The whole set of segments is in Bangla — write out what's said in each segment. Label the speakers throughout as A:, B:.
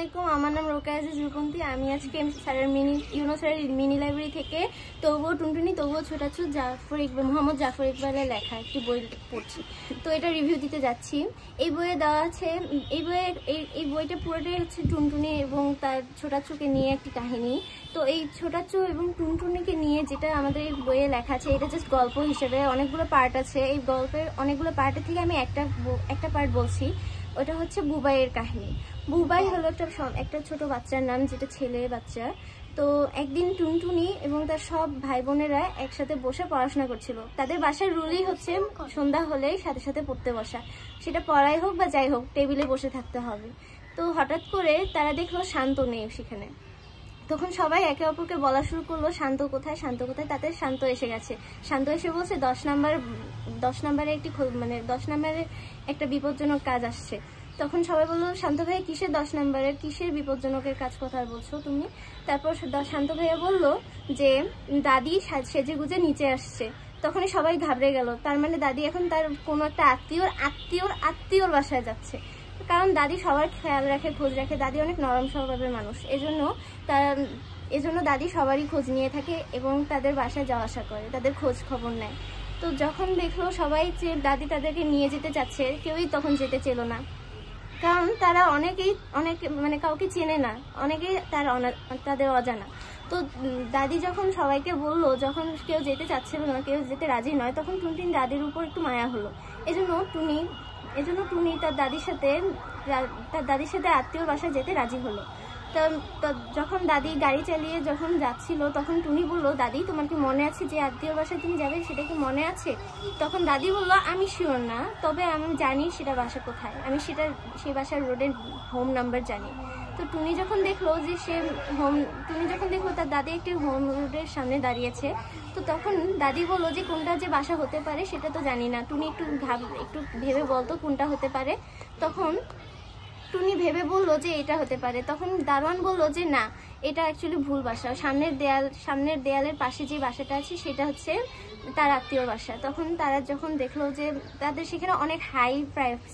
A: আলাইকুম, আমার নাম রোকেয়া আজিজ রূপন্তী। আমি আজকে স্যারের স্যারের মিনি লাইব্রেরি থেকে তবুও টুনটুনি তবুও ছোটাছু মোহাম্মদ জাফর ইকবালের লেখা একটি বই পড়ছি। তো এটা রিভিউ দিতে যাচ্ছি। এই বইয়ে দেওয়া আছে, এই বইটা পুরোটাই হচ্ছে টুনটুনি এবং তার ছোটাছুকে নিয়ে একটি কাহিনী। তো এই ছোটাছু এবং টুনটুনিকে নিয়ে যেটা আমাদের এই বইয়ে লেখা আছে, এটা জাস্ট গল্প হিসেবে অনেকগুলো পার্ট আছে। এই গল্পের অনেকগুলো পার্টের থেকে আমি একটা পার্ট বলছি। ওটা হচ্ছে বুবাইয়ের কাহিনী। বুবাই হলো একটা ছোট বাচ্চার নাম, যেটা ছেলে বাচ্চা। তো একদিন টুনটুনি এবং তার সব ভাই বোনেরা একসাথে বসে পড়াশোনা করছিল। তাদের বাসার রুলই হচ্ছে সন্ধ্যা হলেই সাথে সাথে পড়তে বসা, সেটা পড়াই হোক বা যাই হোক, টেবিলে বসে থাকতে হবে। তো হঠাৎ করে তারা দেখলো শান্ত নেই সেখানে। তখন সবাই একে অপরকে বলা শুরু করলো, শান্ত কোথায়, শান্ত কোথায়। তাতে শান্ত এসে গেছে। শান্ত এসে বলছে 10 নম্বরে 10 নম্বরে একটা বিপজ্জনক কাজ আসছে। তখন সবাই বললো, শান্ত ভাইয়া কিসের 10 নম্বরের, কিসের বিপজ্জনকের কাজ কথা বলছো তুমি? তারপর শান্ত ভাইয়া বললো যে দাদি সেজে গুজে নিচে আসছে। তখনই সবাই ঘাবড়ে গেল। তার মানে দাদি এখন তার কোনো একটা আত্মীয়র বাসায় যাচ্ছে। কারণ দাদি সবার খেয়াল রাখে, খোঁজ রাখে। দাদি অনেক নরম স্বভাবের মানুষ, এজন্য দাদি সবারই খোঁজ নিয়ে থাকে এবং তাদের বাসায় যাওয়া আসা করে, তাদের খোঁজ খবর নেয়। তো যখন দেখলো সবাই যে দাদি তাদেরকে নিয়ে যেতে চাচ্ছে, কেউই তখন যেতে চেল না। কারণ তারা অনেকে কাউকে চেনে না, অনেকেই তাদের অজানা। তো দাদি যখন সবাইকে বললো, যখন কেউ যেতে চাচ্ছিল না, কেউ যেতে রাজি নয়, তখন টুনটুনি দাদির উপর একটু মায়া হলো। এজন্য টুনি তার দাদির সাথে আত্মীয়র বাসায় যেতে রাজি হলো। তো যখন দাদি গাড়ি চালিয়ে যখন যাচ্ছিল, তখন টুনি বললো, দাদি তোমার কি মনে আছে যে আত্মীয়র বাসায় তুমি যাবে, সেটা কি মনে আছে? তখন দাদি বললো, আমি শিওর না, তবে আমি জানি সেটা বাসা কোথায়, আমি সেই বাসার রোডের হোম নাম্বার জানি। তো টুনি যখন দেখলো তার দাদি একটি হোম রোডের সামনে দাঁড়িয়েছে, তো তখন দাদি বললো যে কোনটা যে বাসা হতে পারে সেটা তো জানি না, টুনি একটু ভেবে বলতো কোনটা হতে পারে। তখন টুনি ভেবে বললো যে এটা হতে পারে। তখন দারোয়ান বললো যে না, এটা অ্যাকচুয়ালি ভুল বাসা, সামনের দেয়ালের পাশে যে বাসাটা আছে সেটা হচ্ছে তার আত্মীয়র বাসা। তখন তারা যখন দেখলো যে তাদের সেখানে অনেক হাই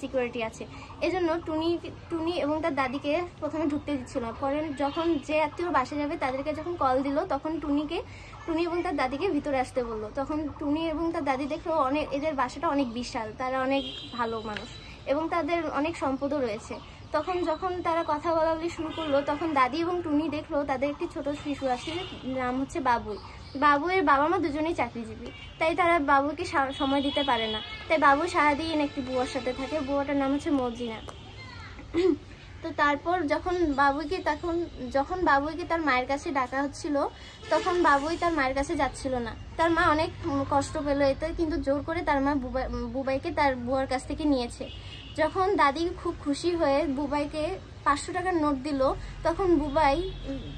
A: সিকিউরিটি আছে, এজন্য টুনি এবং তার দাদিকে প্রথমে ঢুকতে দিচ্ছিল না। পরে যখন যে আত্মীয়র বাসা যাবে তাদেরকে যখন কল দিল, তখন টুনি এবং তার দাদিকে ভিতরে আসতে বললো। তখন টুনি এবং তার দাদি দেখলো এদের বাসাটা অনেক বিশাল, তারা অনেক ভালো মানুষ এবং তাদের অনেক সম্পদও রয়েছে। তখন যখন তারা কথা বলাবলি শুরু করলো, তখন দাদি এবং টুনি দেখলো তাদের একটি ছোট শিশু আছে, নাম হচ্ছে বাবুয়ের বাবা মা দুজনেই চাকরিজীবী, তাই তারা বাবুকে সময় দিতে পারে না। তাই বাবু সারাদিন একটি বুয়ার সাথে থাকে, বুয়াটার নাম হচ্ছে মর্জিনা। তো তারপর যখন বাবুইকে তার মায়ের কাছে ডাকা হচ্ছিল, তখন বাবুই তার মায়ের কাছে যাচ্ছিল না। তার মা অনেক কষ্ট পেল এতে, কিন্তু জোর করে তার মা বুবাইকে তার বুয়ার কাছ থেকে নিয়েছে। যখন দাদি খুব খুশি হয়ে বুবাইকে 500 টাকার নোট দিল, তখন বুবাই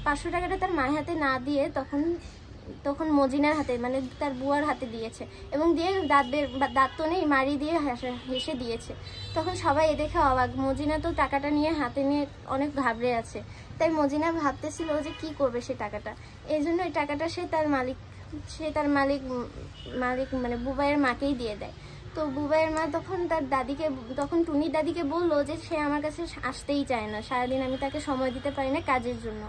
A: 500 টাকাটা তার মায়ের হাতে না দিয়ে তখন মজিনার হাতে, মানে তার বুয়ার হাতে দিয়েছে এবং দিয়ে দাঁত তো নেই, মারি দিয়ে হেসে দিয়েছে। তখন সবাই এ দেখে অবাক। মজিনা তো টাকাটা নিয়ে হাতে নিয়ে অনেক ঘাবড়ে আছে, তাই মজিনা ভাবতেছিল যে কি করবে সে টাকাটা। এই জন্য এই টাকাটা সে তার মালিক মানে বুবাইয়ের মাকেই দিয়ে দেয়। তো বুবাইয়ের মা তখন টুনির দাদিকে বললো যে সে আমার কাছে আসতেই চায় না, সারাদিন আমি তাকে সময় দিতে পারি না কাজের জন্য।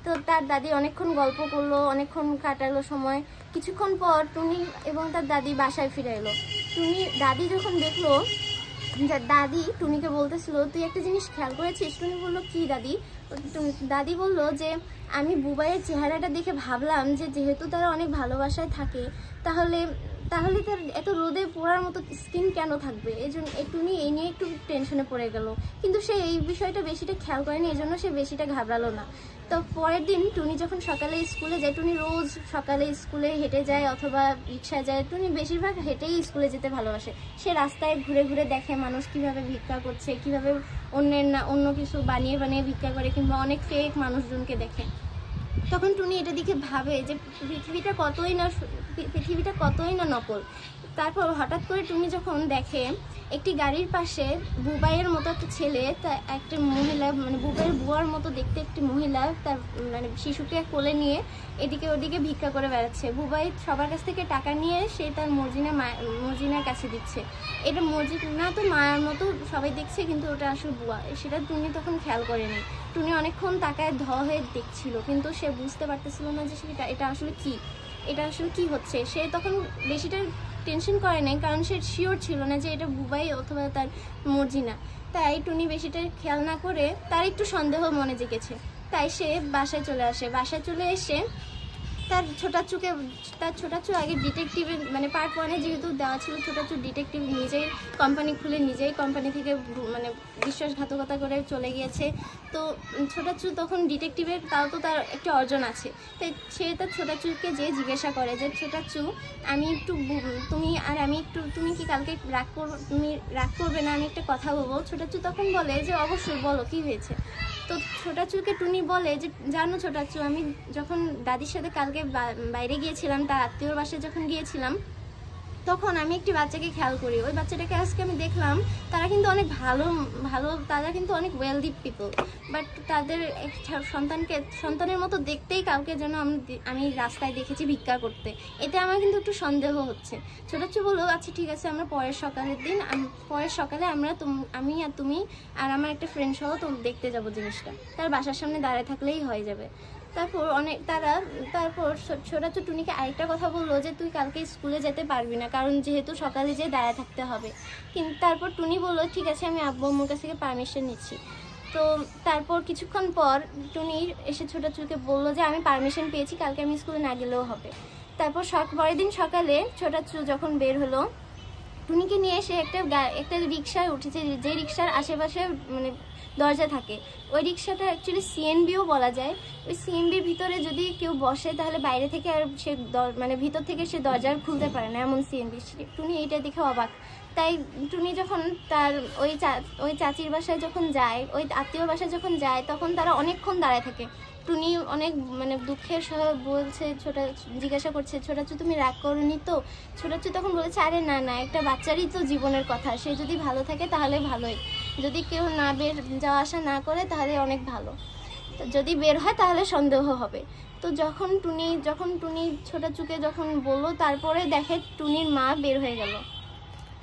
A: তো তার দাদি অনেকক্ষণ গল্প করলো, অনেকক্ষণ কাটালো সময়। কিছুক্ষণ পর টুনি এবং তার দাদি বাসায় ফিরে এলো। দাদি যখন দেখলো, দাদি টুনিকে বলতেছিল, তুই একটা জিনিস খেয়াল করেছিস? টুনি বললো, কি দাদি? দাদি বললো যে আমি বুবাইয়ের চেহারাটা দেখে ভাবলাম যে যেহেতু তারা অনেক ভালোবাসায় থাকে, তাহলে তার এত রোদে পোড়ার মতো স্কিন কেন থাকবে? টুনি এই নিয়ে একটু টেনশনে পড়ে গেল, কিন্তু সে এই বিষয়টা বেশিটা খেয়াল করেনি, এজন্য সে বেশিটা ঘাবড়ালো না। তো পরের দিন টুনি যখন সকালে স্কুলে যায়, টুনি রোজ সকালে স্কুলে হেঁটে যায় অথবা রিক্সায় যায়। টুনি বেশিরভাগ হেঁটেই স্কুলে যেতে ভালোবাসে। সে রাস্তায় ঘুরে ঘুরে দেখে মানুষ কিভাবে ভিক্ষা করছে, কিভাবে অন্য কিছু বানিয়ে ভিক্ষা করে, কিংবা অনেক ফেক মানুষজনকে দেখে। তখন টুনি এটা দেখে ভাবে যে পৃথিবীটা কতই না নকল। তারপর হঠাৎ করে টুনি যখন দেখে একটি গাড়ির পাশে বুবাইয়ের মতো একটা ছেলে, একটা মহিলা, মানে বুবাইয়ের বুয়ার মতো দেখতে একটি মহিলা তার মানে শিশুকে কোলে নিয়ে এদিকে ওদিকে ভিক্ষা করে বেড়াচ্ছে। বুবাই সবার কাছ থেকে টাকা নিয়ে সে তার মর্জিনার কাছে দিচ্ছে। এটা মর্জিনা তো মায়ের মতো সবাই দেখছে, কিন্তু ওটা আসলে বুয়া, সেটা টুনি তখন খেয়াল করেনি। টুনি অনেকক্ষণ তাকায় হয়ে দেখছিল, কিন্তু সে বুঝতে পারতেছিল না যে এটা আসলে কি হচ্ছে। সে তখন বেশিটা টেনশন করে নাই, কারণ সে শিওর ছিল না যে এটা বুবাই অথবা তার মর্জিনা। তাই টুনি বেশিটা খেয়াল না করে তার একটু সন্দেহ মনে জেগেছে, তাই সে বাসায় চলে আসে। বাসায় চলে এসে তার ছোটাচু আগে ডিটেকটিভের মানে পার্ট 1-এ যেহেতু দেওয়া ছিল, ছোটাচু ডিটেকটিভ নিজেই কোম্পানি খুলে নিজেই কোম্পানি থেকে মানে বিশ্বাসঘাতকতা করে চলে গিয়েছে। তো ছোটাচু তখন ডিটেকটিভের তাও তো তার একটা অর্জন আছে, তাই সে তার ছোটাচুকে যে জিজ্ঞাসা করে যে ছোটাচু তুমি কি কালকে রাগ করবে না, আমি একটা কথা বলবো। ছোটাচু তখন বলে যে অবশ্যই বলো, কি হয়েছে। তো ছোটাচুকে টুনি বলে যে জানো ছোটাচু, আমি যখন দাদির সাথে কালকে বাইরে গিয়েছিলাম, তার আত্মীয়র বাসায় যখন গিয়েছিলাম, তখন আমি একটি বাচ্চাকে খেয়াল করি। ওই বাচ্চাটাকে আজকে আমি দেখলাম, তারা কিন্তু অনেক ভালো তারা কিন্তু অনেক ওয়েলদি পিপল, বাট তাদের সন্তানের মতো দেখতেই কাউকে যেন আমি রাস্তায় দেখেছি ভিক্ষা করতে। এতে আমার কিন্তু একটু সন্দেহ হচ্ছে। ছোটাচু বললো আচ্ছা ঠিক আছে, আমরা পরের সকালে আমি আর তুমি আর আমার একটা ফ্রেন্ড সহ তো দেখতে যাবো জিনিসটা, তার বাসার সামনে দাঁড়ায় থাকলেই হয়ে যাবে। তারপর ছোটাচু টুনিকে আরেকটা কথা বললো যে তুই কালকে স্কুলে যেতে পারবি না, কারণ যেহেতু সকালে যেয়ে দাঁড়ায় থাকতে হবে। কিন্তু তারপর টুনি বললো ঠিক আছে, আমি আব্বু আম্মুর কাছ থেকে পারমিশন নিচ্ছি। তো তারপর কিছুক্ষণ পর টুনি এসে ছোটাচুকে বললো যে আমি পারমিশন পেয়েছি, কালকে আমি স্কুলে না গেলেও হবে। তারপর পরের দিন সকালে ছোটাচু যখন বের হলো, টুনিকে নিয়ে এসে একটা রিক্সায় উঠেছে, যে রিক্সার আশেপাশে মানে দরজা থাকে। ওই রিক্সাটা অ্যাকচুয়ালি সিএনবিও বলা যায়। ওই সিএনবির ভিতরে যদি কেউ বসে তাহলে বাইরে থেকে আর সে মানে ভিতর থেকে সে দরজা খুলতে পারে না, এমন সিএনবি। টুনি এইটা দেখে অবাক। তাই টুনি যখন তার ওই চাচির বাসায় যখন যায়, ওই আত্মীয়র বাসায় যখন যায়, তখন তারা অনেকক্ষণ দাঁড়ায় থাকে। টুনি অনেক মানে দুঃখের সহ বলছে, জিজ্ঞাসা করছে ছোটাচু তুমি রাগ করনি তো। ছোটাচু তখন বলেছে আরে না, একটা বাচ্চারই তো জীবনের কথা, সে যদি ভালো থাকে তাহলে ভালোই, যদি কেউ না যাওয়া আসা না করে তাহলে অনেক ভালো, যদি বের হয় তাহলে সন্দেহ হবে। তো যখন টুনি ছোটাচুকে যখন বললো, তারপরে দেখে টুনির মা বের হয়ে গেল।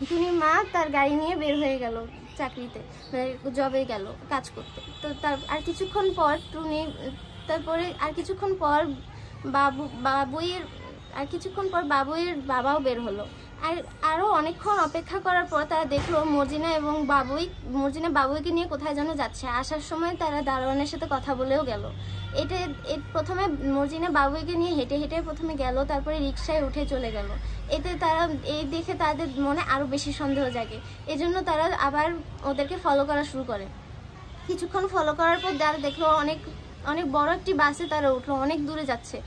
A: টুনির মা তার গাড়ি নিয়ে বের হয়ে গেল চাকরিতে, মানে জবে গেল কাজ করতে। তো আর কিছুক্ষণ পর বাবুইয়ের বাবাও বের হলো। আরও অনেকক্ষণ অপেক্ষা করার পর তারা দেখলো মর্জিনা বাবুইকে নিয়ে কোথায় যেন যাচ্ছে। আসার সময় তারা দারোয়ানের সাথে কথা বলেও গেল। প্রথমে মর্জিনা বাবুইকে নিয়ে হেঁটে হেঁটে প্রথমে গেল, তারপরে রিক্সায় উঠে চলে গেল। এই দেখে তাদের মনে আরও বেশি সন্দেহ জাগে, এজন্য তারা আবার ওদেরকে ফলো করা শুরু করে। কিছুক্ষণ ফলো করার পর তারা দেখলো অনেক বড় একটি বাসে তারা উঠলো, অনেক দূরে যাচ্ছে।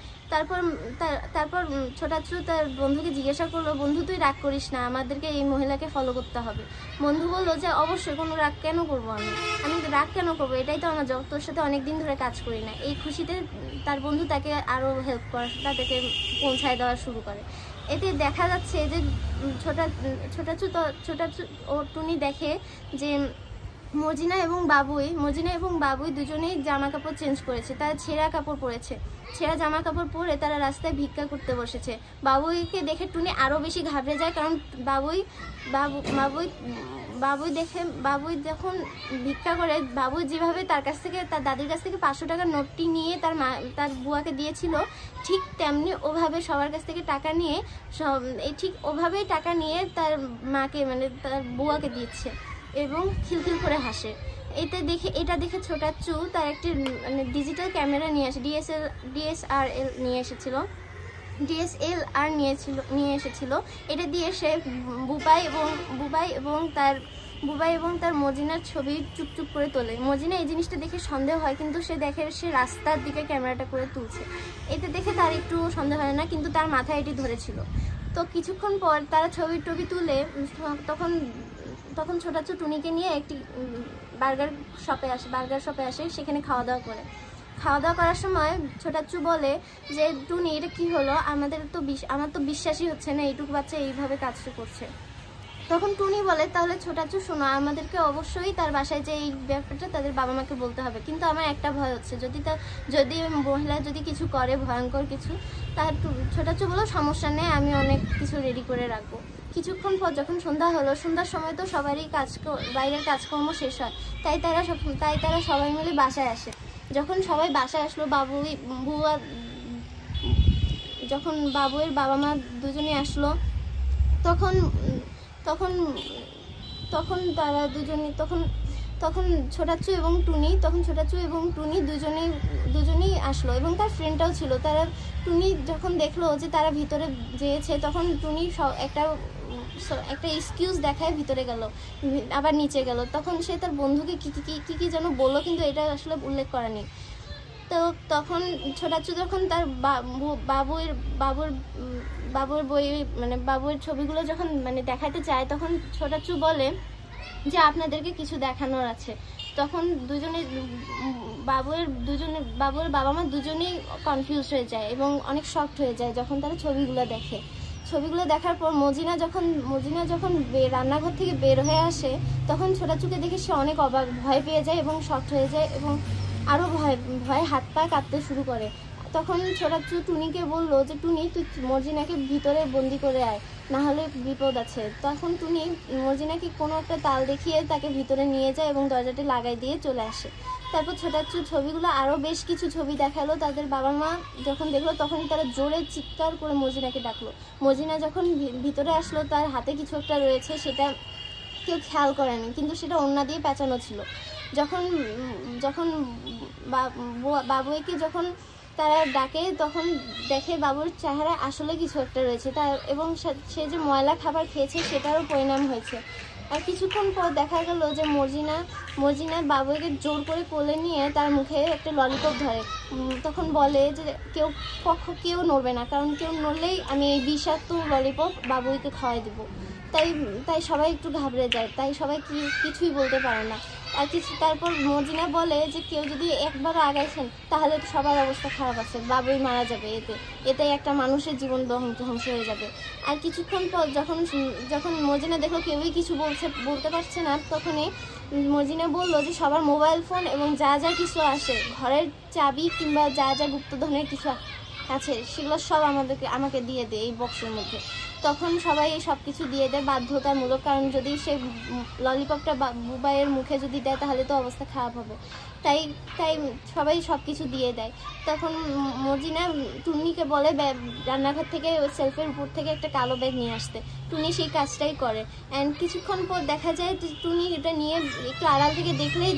A: তারপর ছোটাচু তার বন্ধুকে জিজ্ঞাসা করলো, বন্ধু তুই রাগ করিস না, আমাদেরকে এই মহিলাকে ফলো করতে হবে। বন্ধু বললো যে অবশ্যই, কোনো রাগ কেন করবো, আমি রাগ কেন করবো, এটাই তো আমার জব, তোর সাথে অনেকদিন ধরে কাজ করি না। এই খুশিতে তার বন্ধু তাকে আরও হেল্প তাদেরকে পৌঁছায় দেওয়া শুরু করে। এতে দেখা যাচ্ছে যে ছোটাচু ও টুনি দেখে যে মর্জিনা এবং বাবুই দুজনেই জামা কাপড় চেঞ্জ করেছে, তারা ছেঁড়া কাপড় পরেছে। ছেঁড়া জামা কাপড় পরে তারা রাস্তায় ভিক্ষা করতে বসেছে। বাবুইকে দেখে টুনি আরও বেশি ঘাবড়ে যায়, কারণ বাবুই যখন ভিক্ষা করে, বাবুই যেভাবে তার দাদির কাছ থেকে 500 টাকার নোটটি নিয়ে তার বুয়াকে দিয়েছিল, ঠিক তেমনি ওভাবে সবার কাছ থেকে টাকা নিয়ে ওভাবেই টাকা নিয়ে তার মাকে মানে তার বুয়াকে দিচ্ছে এবং খিলখিল করে হাসে। এটা দেখে ছোটাচু তার একটি মানে ডিজিটাল ক্যামেরা নিয়ে ডিএসএলআর নিয়ে এসেছিল। এটা দিয়ে সে বুবাই এবং তার মর্জিনার ছবি চুপচুপ করে তোলে। মর্জিনা এই জিনিসটা দেখে সন্দেহ হয়, কিন্তু সে রাস্তার দিকে ক্যামেরাটা করে তুলছে। এটা দেখে তার একটু সন্দেহ হয় না, কিন্তু তার মাথায় এটি ধরেছিল। তো কিছুক্ষণ পর তারা ছবি তুলে তখন ছোটাচু টুনিকে নিয়ে একটি বার্গার শপে আসে, সেখানে খাওয়া দাওয়া করার সময় ছোটাচু বলে যে টুনি এটা কি হলো, আমার তো বিশ্বাসই হচ্ছে না এইটুকু বাচ্চা এইভাবে কাজটা করছে। তখন টুনি বলে তাহলে ছোটাচু শোনো, আমাদেরকে অবশ্যই তার বাসায় যে এই ব্যাপারটা তাদের বাবা মাকে বলতে হবে, কিন্তু আমার একটা ভয় হচ্ছে, যদি মহিলা যদি কিছু করে ভয়ঙ্কর কিছু, তার ছোটাচু বলো সমস্যা নেই, আমি অনেক কিছু রেডি করে রাখবো। কিছুক্ষণ পর যখন সন্ধ্যা হলো, সন্ধ্যার সময় তো সবারই বাইরের কাজকর্ম শেষ হয়, তাই তারা সবাই মিলে বাসায় আসে। যখন সবাই বাসায় আসলো, যখন বাবুয়ের বাবা মা দুজনে আসলো, তখন তখন তখন তারা তখন ছোটাচ্চু এবং টুনি দুজনেই আসলো এবং তার ফ্রেন্ডটাও ছিল। টুনি যখন দেখলো যে তারা ভিতরে যেয়েছে, তখন টুনি একটা এক্সকিউজ দেখায় ভিতরে গেল, আবার নিচে গেল। তখন সে তার বন্ধুকে কি যেন বললো, কিন্তু এটা আসলে উল্লেখ করা নেই। তো তখন ছোটাচ্চু যখন তার বাবুর বই মানে বাবুর ছবিগুলো যখন মানে দেখাতে চায়, তখন ছোটাচ্চু বলে যে আপনাদেরকে কিছু দেখানোর আছে। তখন বাবুর বাবা মা দুজনেই কনফিউজ হয়ে যায় এবং অনেক শকড হয়ে যায় যখন তারা ছবিগুলো দেখার পর মজিনা যখন রান্নাঘর থেকে বের হয়ে আসে, তখন ছোটাচ্চুকে দেখে সে অনেক অবাক, ভয় পেয়ে যায় এবং শকড হয়ে যায় এবং আরও ভয় হাত পা কাঁপতে শুরু করে। তখন ছোটাচ্চু টুনিকে বললো যে টুনি, তুই মর্জিনাকে ভিতরে বন্দি করে আয়, না হলে বিপদ আছে। তখন টুনি মর্জিনাকে কোনো একটা তাল দেখিয়ে তাকে ভিতরে নিয়ে যায় এবং দরজাটি লাগাই দিয়ে চলে আসে। তারপর ছোটাচ্চু ছবিগুলো আরও বেশ কিছু ছবি দেখালো। তাদের বাবা মা যখন দেখলো, তখন তারা জোরে চিৎকার করে মর্জিনাকে ডাকলো। মর্জিনা যখন ভিতরে আসলো, তার হাতে কিছু একটা রয়েছে, সেটা কেউ খেয়াল করেনি, কিন্তু সেটা ওড়না দিয়ে পেঁচানো ছিল। যখন বাবুকে যখন তারা ডাকে, তখন দেখে বাবুর চেহারা আসলে কিছু একটা রয়েছে এবং সে যে ময়লা খাবার খেয়েছে সেটারও পরিণাম হয়েছে। আর কিছুক্ষণ পর দেখা গেল যে মর্জিনা বাবুকে জোর করে কোলে নিয়ে তার মুখে একটা ললিপপ ধরে। তখন বলে যে কেউ নড়বে না, কারণ কেউ নড়লেই আমি এই বিষাক্ত ললিপপ বাবুকে খাওয়াই দেবো। তাই সবাই একটু ঘাবড়ে যায়, তাই সবাই কিছুই বলতে পারে না। আর তারপর মর্জিনা বলে যে কেউ যদি একবার আগাইছেন তাহলে সবার অবস্থা খারাপ আছে, বাবুই মারা যাবে, এতে একটা মানুষের জীবন ধ্বংস হয়ে যাবে। আর কিছুক্ষণ পর যখন মর্জিনা দেখলো কেউই কিছু বলতে পারছে না, তখনই মর্জিনা বললো যে সবার মোবাইল ফোন এবং যা কিছু আসে, ঘরের চাবি কিংবা যা গুপ্তধনের কিছু আছে, সেগুলো সব আমাকে দিয়ে দেয় এই বক্সের মধ্যে। তখন সবাই সব কিছু দিয়ে দেয় বাধ্যতামূলক, কারণ যদি সে ললিপপটা বুবাইয়ের মুখে যদি দেয় তাহলে তো অবস্থা খারাপ হবে। তাই সবাই সব কিছু দিয়ে দেয়। তখন মর্জিনা টুনিকে বলে রান্নাঘর থেকে ওই সেলফের উপর থেকে একটা কালো ব্যাগ নিয়ে আসতে। টুনি সেই কাজটাই করে। অ্যান্ড কিছুক্ষণ পর দেখা যায় টুনি এটা নিয়ে একটু আড়াল থেকে দেখলেই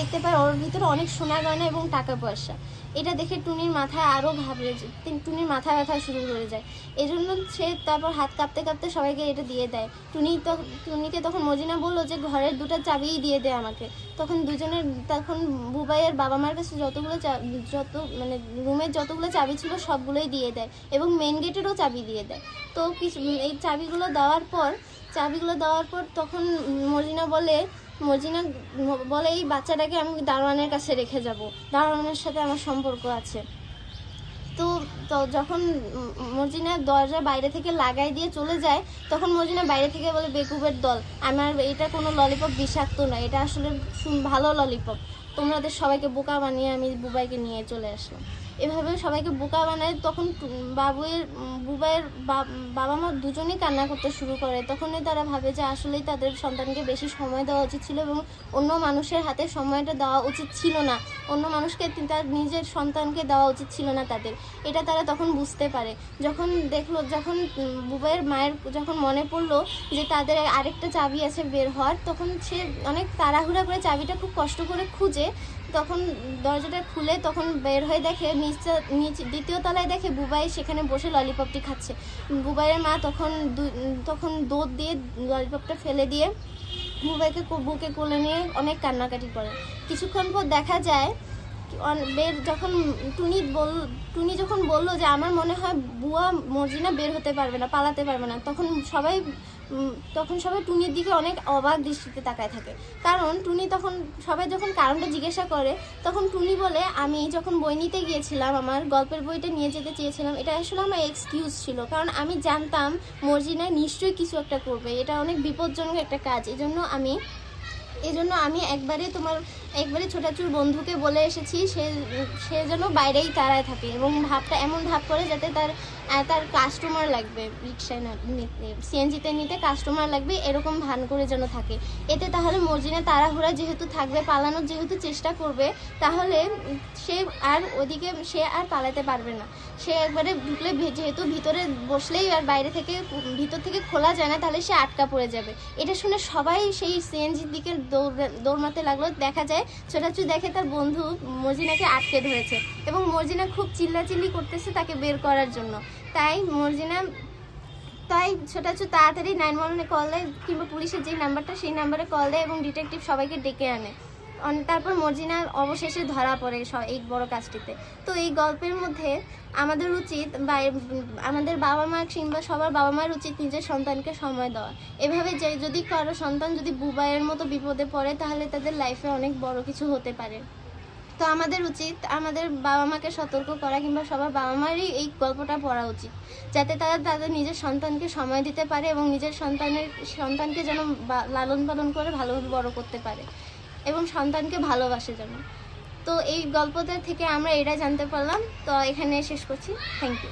A: দেখতে পায় ওর ভিতরে অনেক সোনা গয়না এবং টাকা পয়সা। এটা দেখে টুনির মাথায় আরও ঘাবড়ে যায়, টুনির মাথা ব্যথা শুরু করে যায়। এই জন্য সে তারপর হাত কাঁপতে কাঁপতে সবাইকে এটা দিয়ে দেয়। টুনিকে তখন মর্জিনা বললো যে ঘরের 2টা চাবিই দিয়ে দেয় আমাকে। তখন বুবাইয়ের বাবা মার কাছে মানে রুমের যতগুলো চাবি ছিল সবগুলোই দিয়ে দেয় এবং মেন গেটেরও চাবি দিয়ে দেয়। তো এই চাবিগুলো দেওয়ার পর তখন মর্জিনা বলে এই বাচ্চাটাকে আমি দারোয়ানের কাছে রেখে যাব, দারোয়ানের সাথে আমার সম্পর্ক আছে। তো যখন মর্জিনা দরজা বাইরে থেকে লাগাই দিয়ে চলে যায়, তখন মর্জিনা বাইরে থেকে বলে বেকুবের দল, এটা কোনো ললিপপ বিষাক্ত নয়, এটা আসলে ভালো ললিপপ, তোমাদের সবাইকে বোকা বানিয়ে আমি বুবাইকে নিয়ে চলে আসলাম। এভাবে সবাইকে বোকা বানায়। তখন বুবাইয়ের বাবা মা দুজনেই কান্না করতে শুরু করে। তখনই তারা ভাবে যে আসলেই তাদের সন্তানকে বেশি সময় দেওয়া উচিত ছিল এবং অন্য মানুষের হাতে সময়টা দেওয়া উচিত ছিল না, অন্য মানুষকে তার নিজের সন্তানকে দেওয়া উচিত ছিল না তাদের। এটা তারা তখন বুঝতে পারে। যখন বুবাইয়ের মায়ের যখন মনে পড়লো যে তাদের আরেকটা চাবি আছে বের হওয়ার, তখন সে অনেক তাড়াহুড়া করে চাবিটা খুব কষ্ট করে খুঁজে তখন দরজাটা খুলে তখন বের হয়ে দেখে নিচে 2য় তলায় দেখে বুবাই সেখানে বসে ললিপপটি খাচ্ছে। বুবাইয়ের মা তখন দুধ দিয়ে ললিপপটা ফেলে দিয়ে বুবাইকে বুকে কোলে নিয়ে অনেক কান্নাকাটি করে। কিছুক্ষণ পর দেখা যায় যখন টুনি যখন বললো যে আমার মনে হয় বুয়া মর্জিনা বের হতে পারবে না, পালাতে পারবে না, তখন সবাই টুনির দিকে অনেক অবাক দৃষ্টিতে তাকায় থাকে। কারণ সবাই যখন কারণটা জিজ্ঞাসা করে, তখন টুনি বলে আমি যখন বই নিতে গিয়েছিলাম, আমার গল্পের বইটা নিয়ে যেতে চেয়েছিলাম, এটা আসলে আমার এক্সকিউজ ছিল, কারণ আমি জানতাম মর্জিনা নিশ্চয়ই কিছু একটা করবে, এটা অনেক বিপজ্জনক একটা কাজ, এই জন্য আমি এই জন্য আমি একবারে ছোটাচুর বন্ধুকে বলে এসেছি সে যেন বাইরেই দাঁড়ায় থাকে এবং এমন ভাব করে যাতে তার কাস্টমার লাগবে, রিক্সায় না সিএনজিতে নিতে কাস্টমার লাগবে এরকম ভান করে যেন থাকে। এতে তাহলে মর্জিনা তাড়াহুড়া যেহেতু থাকবে, পালানোর যেহেতু চেষ্টা করবে, তাহলে সে আর পালাতে পারবে না। সে একবারে ঢুকলে যেহেতু ভিতরে বসলেই আর ভিতর থেকে খোলা যায় না, তাহলে সে আটকা পড়ে যাবে। এটা শুনে সবাই সেই সিএনজির দিকে দৌড়াতে লাগলো। দেখা যায় ছোটাচু দেখে তার বন্ধু মর্জিনাকে আটকে ধরেছে এবং মর্জিনা খুব চিল্লাচিল্লি করতেছে তাকে বের করার জন্য। তাই ছোটাচু তাড়াতাড়ি 911-এ কল দেয় কিংবা পুলিশের যে নাম্বারটা সেই নাম্বারে কল দেয় এবং ডিটেকটিভ সবাইকে ডেকে আনে। তারপর মর্জিনা অবশেষে ধরা পড়ে এই বড় কাজটিতে। তো এই গল্পের মধ্যে আমাদের উচিত বা আমাদের বাবা মা কিংবা সবার বাবা মায়ের উচিত নিজের সন্তানকে সময় দেওয়া। এভাবে যদি কারো সন্তান যদি বুবাইয়ের মতো বিপদে পড়ে তাহলে তাদের লাইফে অনেক বড় কিছু হতে পারে। তো আমাদের উচিত আমাদের বাবা মাকে সতর্ক করা কিংবা সবার বাবা মায়েরই এই গল্পটা পড়া উচিত, যাতে তারা তাদের নিজের সন্তানকে সময় দিতে পারে এবং নিজের সন্তানকে যেন লালন পালন করে ভালোভাবে বড় করতে পারে এবং সন্তানকে ভালোবাসে যেন। তো এই গল্পটা থেকে আমরা এটা জানতে পারলাম। তো এখানে শেষ করছি। Thank you.